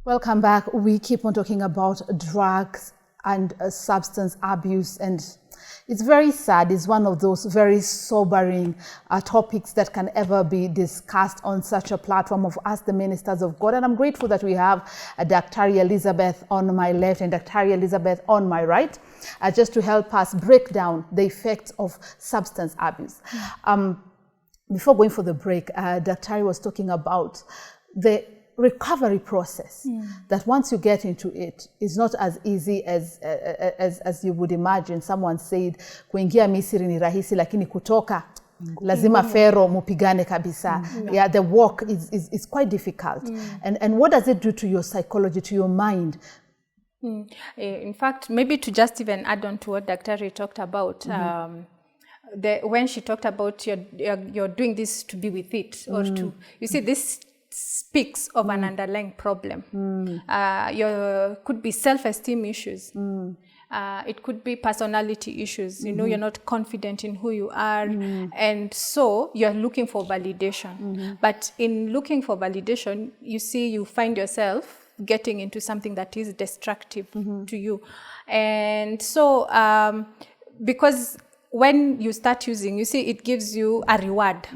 Welcome back. We keep on talking about drugs and substance abuse, and it's very sad. It's one of those very sobering topics that can ever be discussed on such a platform of us, the ministers of God. And I'm grateful that we have Dr. Elizabeth on my left and Dr. Elizabeth on my right, just to help us break down the effects of substance abuse. Before going for the break, Dr. was talking about the recovery process, that once you get into it, it's not as easy as you would imagine. Someone said, kuingia Misri ni rahisi, lakini kutoka lazima fero mupigane kabisa. Yeah, the walk is quite difficult. And what does it do to your psychology, to your mind? In fact, maybe to just even add on to what Dr. talked about, when she talked about you're doing this to be with it, or to, you see, this speaks of an underlying problem. Could be self-esteem issues. It could be personality issues. You know, you're not confident in who you are, and so you're looking for validation. But in looking for validation, you see, you find yourself getting into something that is destructive to you. And so, because when you start using, you see, it gives you a reward.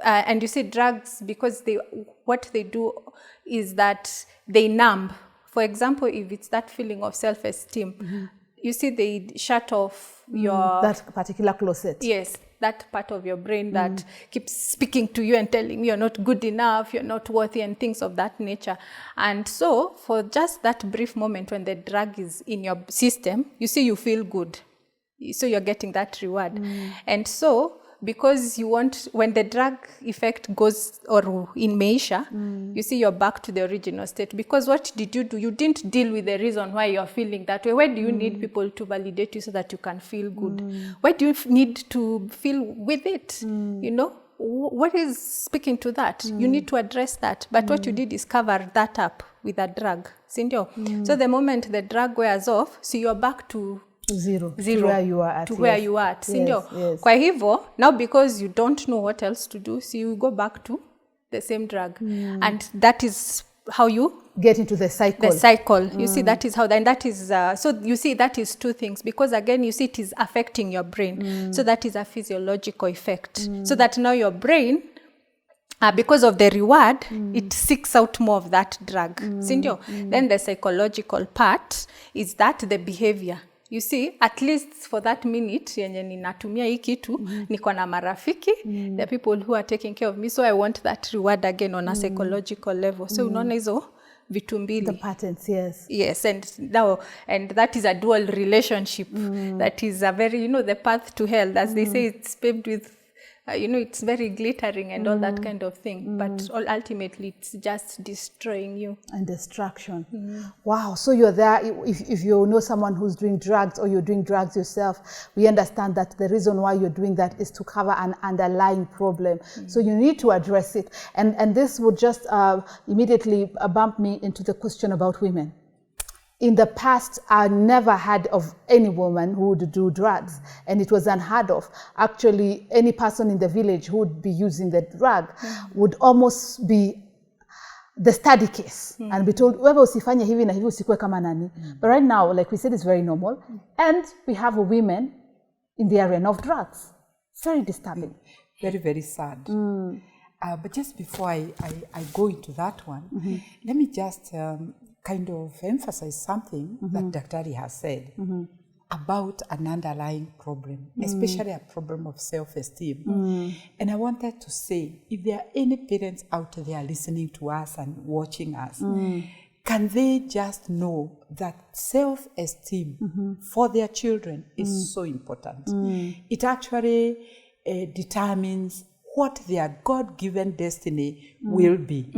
And you see, drugs, because what they do is that they numb. For example, if it's that feeling of self-esteem, you see, they shut off your... that particular closet. Yes, that part of your brain that keeps speaking to you and telling you you're not good enough, you're not worthy, and things of that nature. And so, for just that brief moment when the drug is in your system, you see, you feel good. So you're getting that reward. And so, because you want, when the drug effect goes or in measure, you see, you're back to the original state. Because what did you do? You didn't deal with the reason why you're feeling that way. Why do you need people to validate you so that you can feel good? Why do you need to feel with it? You know, what is speaking to that? You need to address that. But what you did is cover that up with a drug. Sindio? So the moment the drug wears off, so you're back to zero to where you are at. Where you are at. Yes. Kwa hivyo, now because you don't know what else to do, so you go back to the same drug. And that is how you get into the cycle. You see, that is how, and that is, so you see, that is two things. Because again, you see, it is affecting your brain. So that is a physiological effect. So that now your brain, because of the reward, it seeks out more of that drug. Then the psychological part is that the behavior. You see, at least for that minute, yenye natumia hii kitu, niko na marafiki, the people who are taking care of me, so I want that reward again on a psychological level. So unaona hizo vitu mbili. The patterns, yes. Yes, and that is a dual relationship. That is a very, you know, the path to hell, as they say, it's paved with, you know, it's very glittering and all that kind of thing. But ultimately, it's just destroying you. And destruction. Wow. So you're there. If you know someone who's doing drugs or you're doing drugs yourself, we understand that the reason why you're doing that is to cover an underlying problem. So you need to address it. And this would just immediately bump me into the question about women. In the past, I never heard of any woman who would do drugs, and it was unheard of. Actually, any person in the village who would be using the drug would almost be the study case and be told, wewe usifanye hivi na hivi usikue kama nani. But right now, like we said, it's very normal. And we have women in the arena of drugs. It's very disturbing. Very, very sad. But just before I go into that one, let me just... kind of emphasize something that Dr. has said about an underlying problem, especially a problem of self-esteem. And I wanted to say, if there are any parents out there listening to us and watching us, can they just know that self-esteem for their children is so important? It actually determines what their God-given destiny will be.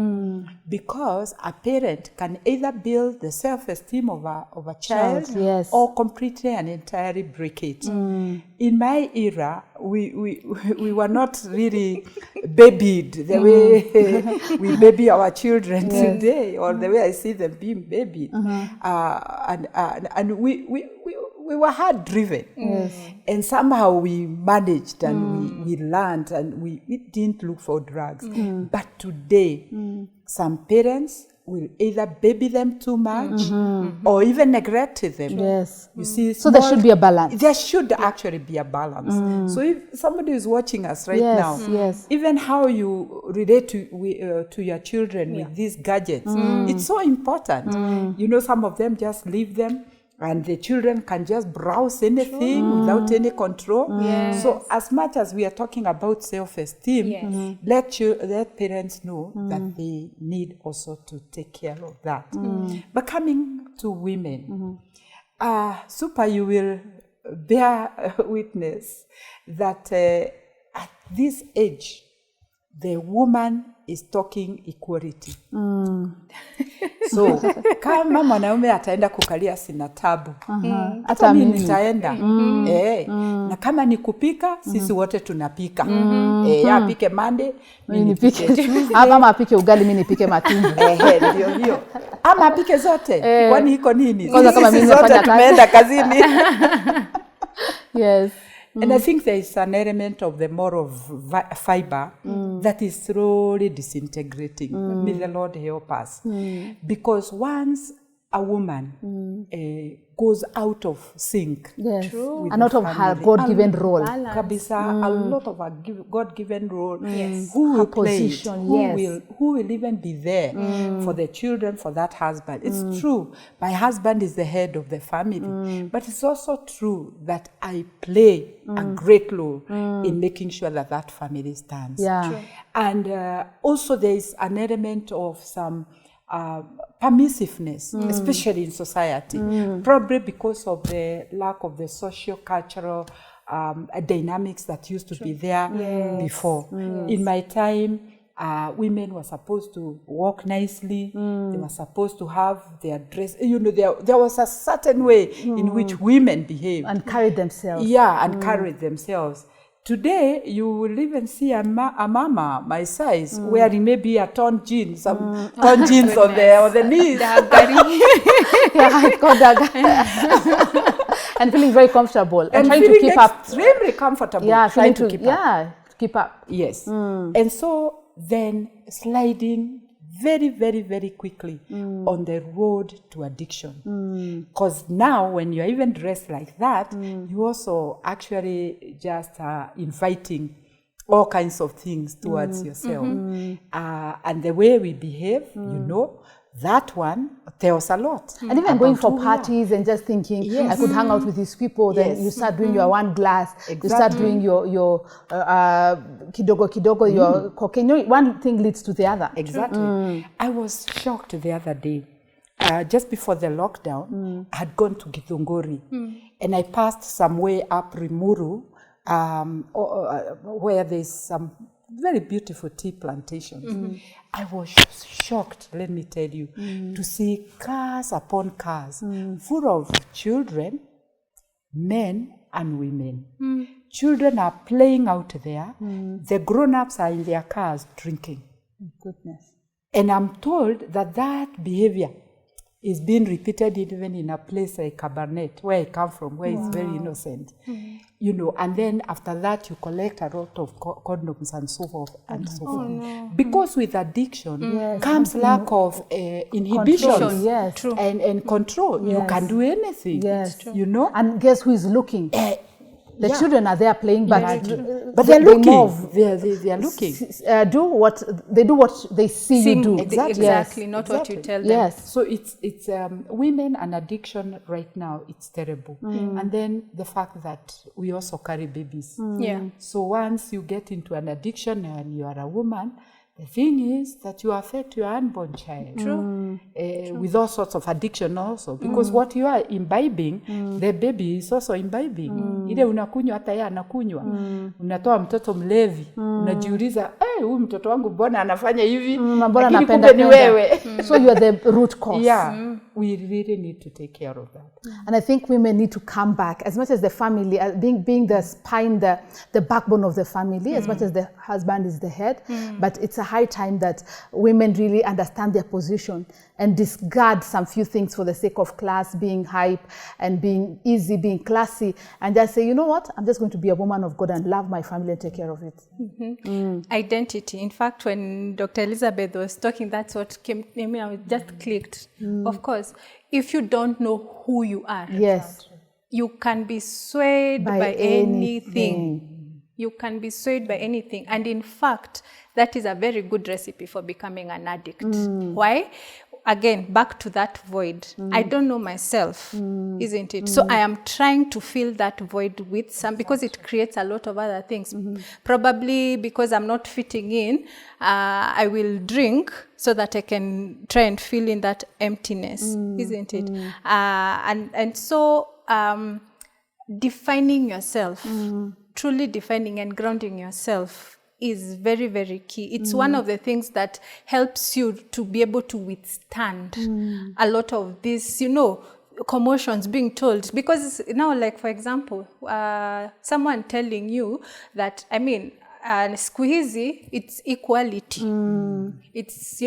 Because a parent can either build the self-esteem of a child or completely and entirely break it. In my era, we were not really babied the way we baby our children today, or the way I see them being babied. And we were hard driven. And somehow we managed and we learned and we didn't look for drugs. But today, some parents will either baby them too much or even neglect them. Yes. You see, So there should be a balance. There should actually be a balance. So if somebody is watching us right now, even how you relate to your children with these gadgets, it's so important. You know, some of them just leave them, and the children can just browse anything without any control. Yes. So as much as we are talking about self-esteem, let parents know that they need also to take care of that. But coming to women, Supa, you will bear witness that at this age, the woman is talking equality. So kama mwanaume ataenda kukalia sina tabu, hata mimi nitaenda. Na kama ni kupika, sisi wote tunapika. Apike Monday, mimi nipike Tuesday. Ama apike ugali, mimi nipike matumbo. Ndio hiyo. Ama apike zote. Kwani iko nini? Kwanza kama mimi zote tumeenda kazini. Yes. And I think there is an element of the moral fiber that is slowly disintegrating. May the Lord help us. Because once a woman goes out of sync, and out of her God-given role, a lot of her God-given role, who will play it? Who will even be there for the children, for that husband? It's true, my husband is the head of the family, but it's also true that I play a great role in making sure that that family stands. And also there is an element of some permissiveness, especially in society, probably because of the lack of the socio-cultural dynamics that used to be there before. In my time, women were supposed to walk nicely, they were supposed to have their dress, you know, there was a certain way in which women behave. And carried themselves. And carried themselves. Today, you will even see a mama my size wearing maybe a torn jeans, some torn jeans on the knees. And feeling very comfortable. And trying to keep up. Extremely comfortable. Trying to keep up. To keep up. Yes. And so then sliding very, very, very quickly on the road to addiction. Because now when you're even dressed like that, you also actually just inviting all kinds of things towards yourself. And the way we behave, you know, that one tells a lot. And even going for parties and just thinking, I could hang out with these people, then you start doing your one glass, you start doing your kidogo, your cocaine. You know, one thing leads to the other. Exactly. I was shocked the other day. Just before the lockdown, I had gone to Githunguri, and I passed some way up Rimuru, where there's some very beautiful tea plantations. I was shocked, let me tell you, to see cars upon cars full of children, men and women. Children are playing out there. The grown-ups are in their cars drinking. Goodness. And I'm told that that behavior is being repeated even in a place like Cabernet, where I come from, where it's very innocent. You know, and then after that, you collect a lot of condoms and so forth and so forth. Because with addiction comes lack of inhibition and control. You can do anything, you know. And guess who is looking? The children are there playing, but they're looking. They're looking. Do what they see you do. Exactly, not what you tell them. Yes. So it's women and addiction right now. It's terrible. And then the fact that we also carry babies. So once you get into an addiction and you are a woman, the thing is that you affect your unborn child. With all sorts of addiction also. Because what you are imbibing, the baby is also imbibing. Ile unakunywa hata yeye anakunywa. Unatoa mtoto mlevi. Unajiuliza, huyu mtoto wangu mbona anafanya hivi? Lakini kumbe ni wewe. So you are the root cause. We really need to take care of that. And I think women need to come back, as much as the family, being the spine, the backbone of the family, as much as the husband is the head. But it's a high time that women really understand their position and discard some few things for the sake of class, being hype and being easy, being classy, and just say, you know what, I'm just going to be a woman of God and love my family and take care of it. identity. In fact, when Dr. Elizabeth was talking, that's what came, I mean, I just clicked. Of course, if you don't know who you are, Yes. you can be swayed by anything. You can be swayed by anything. And in fact, that is a very good recipe for becoming an addict. Why? Again, back to that void. I don't know myself, isn't it? So I am trying to fill that void with some, because it creates a lot of other things. Probably because I'm not fitting in, I will drink so that I can try and fill in that emptiness, isn't it? And so defining yourself, truly defining and grounding yourself is very, very key. It's one of the things that helps you to be able to withstand a lot of this, commotions being told. Because now, like, for example, someone telling you that, I mean, squeezy, it's equality. It's,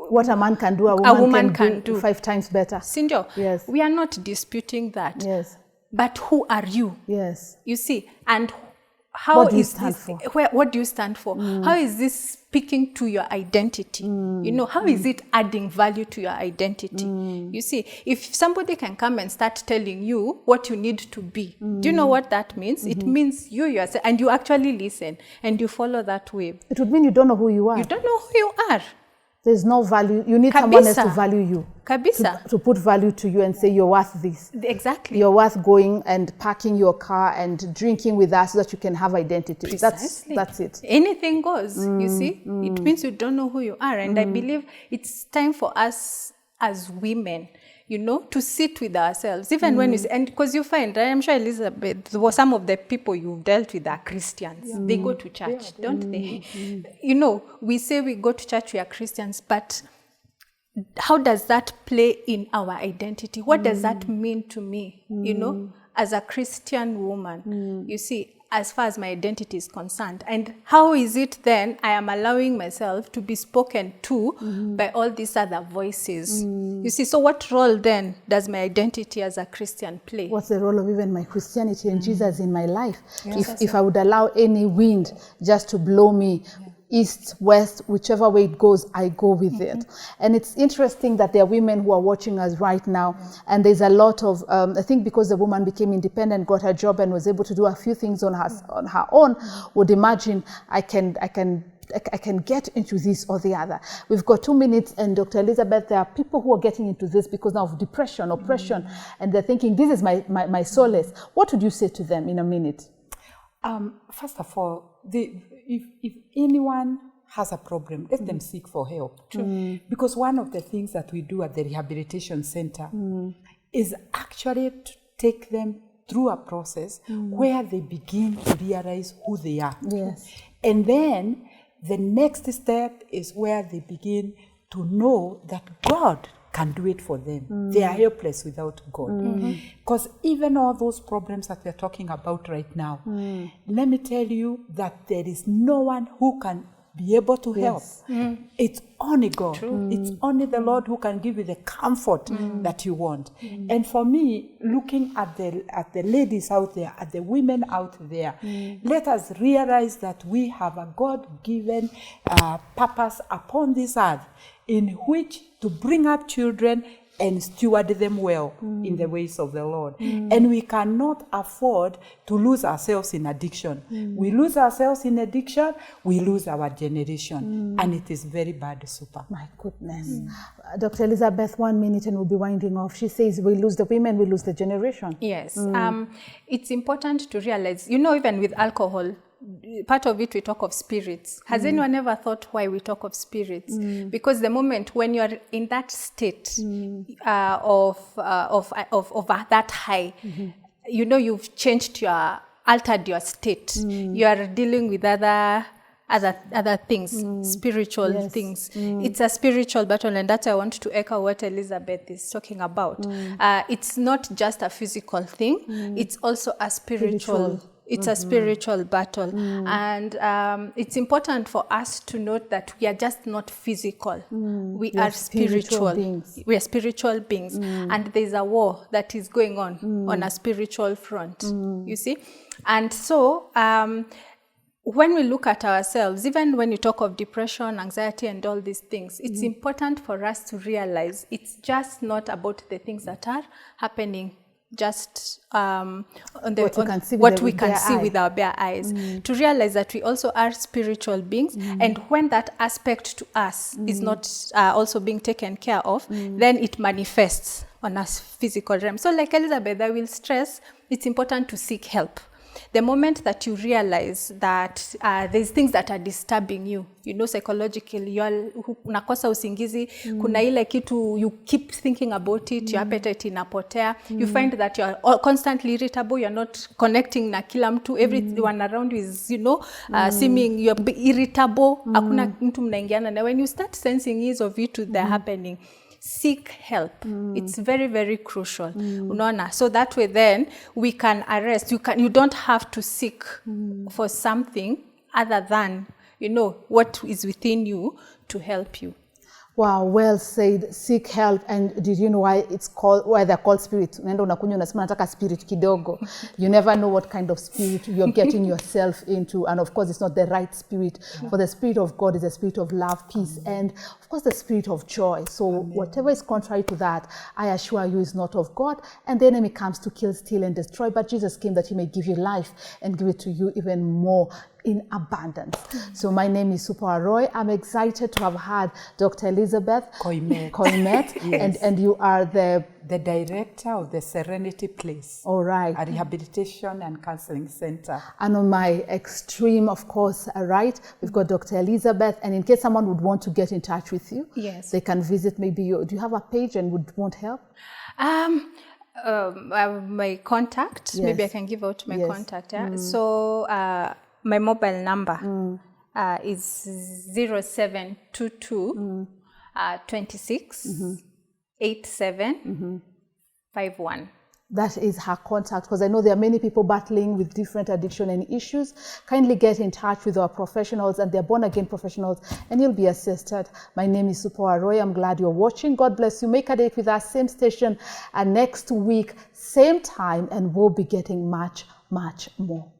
what a man can do, a woman can do 5 times better. Sinjo, yes. We are not disputing that. Yes. But who are you? Yes. You see, and how what do you is stand this, for? What do you stand for? How is this speaking to your identity? How is it adding value to your identity? You see, if somebody can come and start telling you what you need to be, do you know what that means? It means you yourself, and you actually listen and you follow that wave. It would mean you don't know who you are. You don't know who you are. There's no value. You need someone else to value you. Kabisa. To put value to you and say you're worth this. Exactly. You're worth going and parking your car and drinking with us so that you can have identity. Precisely. That's it. Anything goes, you see. It means you don't know who you are. And I believe it's time for us as women, to sit with ourselves. Even when and because you find, I'm sure Elizabeth, some of the people you've dealt with are Christians. They go to church, don't they? We say we go to church, we are Christians, but how does that play in our identity? What does that mean to me, as a Christian woman, you see, as far as my identity is concerned? And how is it then I am allowing myself to be spoken to by all these other voices? You see, so what role then does my identity as a Christian play? What's the role of even my Christianity and Jesus in my life? Yes. If I would allow any wind just to blow me, east, west, whichever way it goes, I go with it. And it's interesting that there are women who are watching us right now, and there's a lot of, I think because the woman became independent, got her job, and was able to do a few things on her own, would imagine I can get into this or the other. We've got 2 minutes, and Dr. Elizabeth, there are people who are getting into this because now of depression, oppression, and they're thinking, this is my solace. What would you say to them in a minute? First of all, if anyone has a problem, let them seek for help. Because one of the things that we do at the rehabilitation center is actually to take them through a process where they begin to realize who they are. Yes. And then the next step is where they begin to know that God can do it for them. They are helpless without God. Because even all those problems that we're talking about right now, let me tell you that there is no one who can be able to help. It's only God. It's only the Lord who can give you the comfort that you want. And for me, looking at the ladies out there, at the women out there, let us realize that we have a God-given purpose upon this earth in which to bring up children and steward them well in the ways of the Lord. And we cannot afford to lose ourselves in addiction. We lose ourselves in addiction, we lose our generation. And it is very bad, Supa. My goodness. Dr. Elizabeth, 1 minute and we'll be winding off. She says we lose the women, we lose the generation. Yes. It's important to realize, even with alcohol, part of it we talk of spirits. Has anyone ever thought why we talk of spirits? Because the moment when you're in that state of that high, you've changed altered your state. You are dealing with other things, spiritual things. It's a spiritual battle, and that's why I want to echo what Elizabeth is talking about. It's not just a physical thing; it's also a spiritual. It's a spiritual battle. And it's important for us to note that we are just not physical. We are spiritual beings. We are spiritual beings. And there's a war that is going on a spiritual front, you see. And so when we look at ourselves, even when you talk of depression, anxiety, and all these things, it's important for us to realize it's just not about the things that are happening just on what we can see with our bare eyes. To realize that we also are spiritual beings, and when that aspect to us is not also being taken care of, then it manifests on us physical realm. So like Elizabeth, I will stress, it's important to seek help. The moment that you realize that there's things that are disturbing you, you know, psychologically, unakosa usingizi, kuna ile kitu, you keep thinking about it, your appetite inapotea, you find that you're constantly irritable, you're not connecting na kila mtu, everyone around you is, you know, seeming you're irritable, hakuna mtu mnaingiana. Now when you start sensing ease of it to the happening, seek help. It's very, very crucial. Unaona? So that way then we can arrest. You don't have to seek for something other than, you know, what is within you to help you. Wow, well said. Seek help. And did you know why they're called spirit? Unaenda unakunywa unasema nataka spirit kidogo. You never know what kind of spirit you're getting yourself into. And of course, it's not the right spirit. For the spirit of God is a spirit of love, peace, and of course, the spirit of joy. So whatever is contrary to that, I assure you is not of God. And the enemy comes to kill, steal, and destroy. But Jesus came that he may give you life and give it to you even more in abundance. So my name is Supa Roy. I'm excited to have had Dr. Elizabeth Koimet, yes. and you are the director of the Serenity Place. All right. A rehabilitation and counseling center. And on my extreme, of course, right, we've got Dr. Elizabeth. And in case someone would want to get in touch with you, yes, they can visit maybe do you have a page and would want help? My contact, yes, maybe I can give out my yes, contact. Yeah? So my mobile number is 0722 26 87 51. That is her contact, because I know there are many people battling with different addiction and issues. Kindly get in touch with our professionals, and they're born-again professionals, and you'll be assisted. My name is Supa Roy. I'm glad you're watching. God bless you. Make a date with us, same station, and next week, same time, and we'll be getting much, much more.